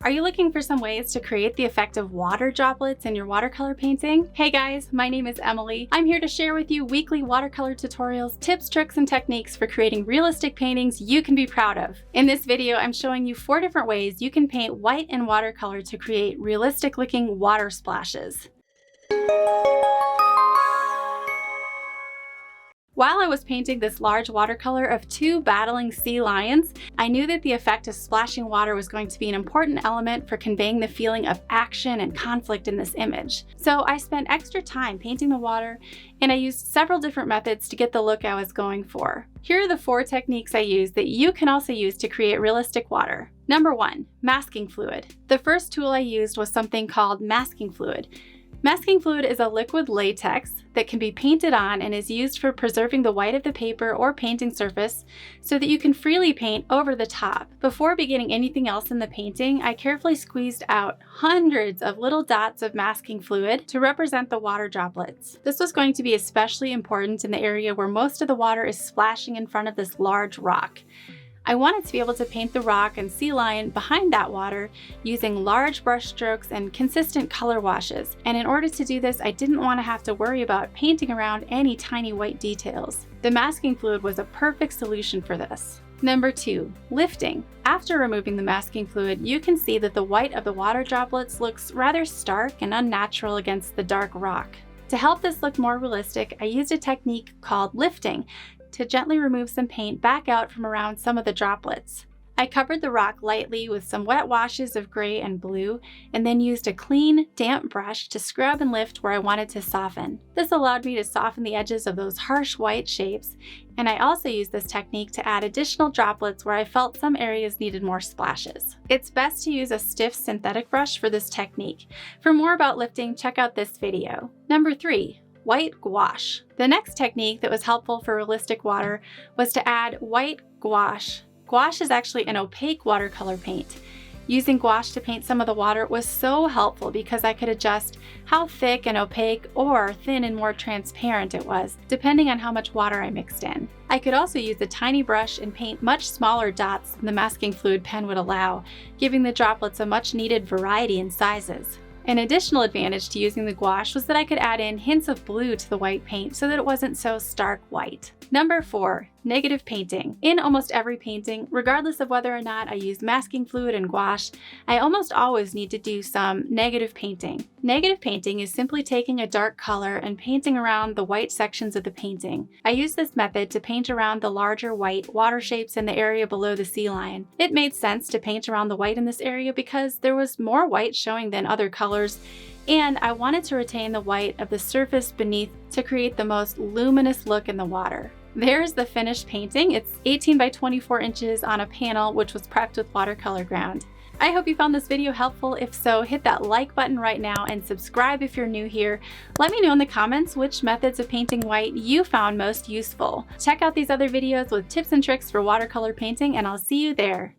Are you looking for some ways to create the effect of water droplets in your watercolor painting? Hey guys, my name is Emily. I'm here to share with you weekly watercolor tutorials, tips, tricks, and techniques for creating realistic paintings you can be proud of. In this video, I'm showing you 4 different ways you can paint white in watercolor to create realistic looking water splashes. While I was painting this large watercolor of 2 battling sea lions, I knew that the effect of splashing water was going to be an important element for conveying the feeling of action and conflict in this image. So I spent extra time painting the water, and I used several different methods to get the look I was going for. Here are the 4 techniques I used that you can also use to create realistic water. Number 1, masking fluid. The first tool I used was something called masking fluid. Masking fluid is a liquid latex that can be painted on and is used for preserving the white of the paper or painting surface so that you can freely paint over the top. Before beginning anything else in the painting, I carefully squeezed out hundreds of little dots of masking fluid to represent the water droplets. This was going to be especially important in the area where most of the water is splashing in front of this large rock. I wanted to be able to paint the rock and sea lion behind that water using large brush strokes and consistent color washes. And in order to do this, I didn't want to have to worry about painting around any tiny white details. The masking fluid was a perfect solution for this. Number 2, lifting. After removing the masking fluid, you can see that the white of the water droplets looks rather stark and unnatural against the dark rock. To help this look more realistic, I used a technique called lifting to gently remove some paint back out from around some of the droplets. I covered the rock lightly with some wet washes of gray and blue, and then used a clean, damp brush to scrub and lift where I wanted to soften. This allowed me to soften the edges of those harsh white shapes, and I also used this technique to add additional droplets where I felt some areas needed more splashes. It's best to use a stiff synthetic brush for this technique. For more about lifting, check out this video. Number 3, white gouache. The next technique that was helpful for realistic water was to add white gouache. Gouache is actually an opaque watercolor paint. Using gouache to paint some of the water was so helpful because I could adjust how thick and opaque or thin and more transparent it was, depending on how much water I mixed in. I could also use a tiny brush and paint much smaller dots than the masking fluid pen would allow, giving the droplets a much needed variety in sizes. An additional advantage to using the gouache was that I could add in hints of blue to the white paint so that it wasn't so stark white. Number 4, negative painting. In almost every painting, regardless of whether or not I use masking fluid and gouache, I almost always need to do some negative painting. Negative painting is simply taking a dark color and painting around the white sections of the painting. I use this method to paint around the larger white water shapes in the area below the sea lion. It made sense to paint around the white in this area because there was more white showing than other colors, and I wanted to retain the white of the surface beneath to create the most luminous look in the water. There's the finished painting. It's 18 by 24 inches on a panel, which was prepped with watercolor ground. I hope you found this video helpful. If so, hit that like button right now and subscribe if you're new here. Let me know in the comments which methods of painting white you found most useful. Check out these other videos with tips and tricks for watercolor painting, and I'll see you there.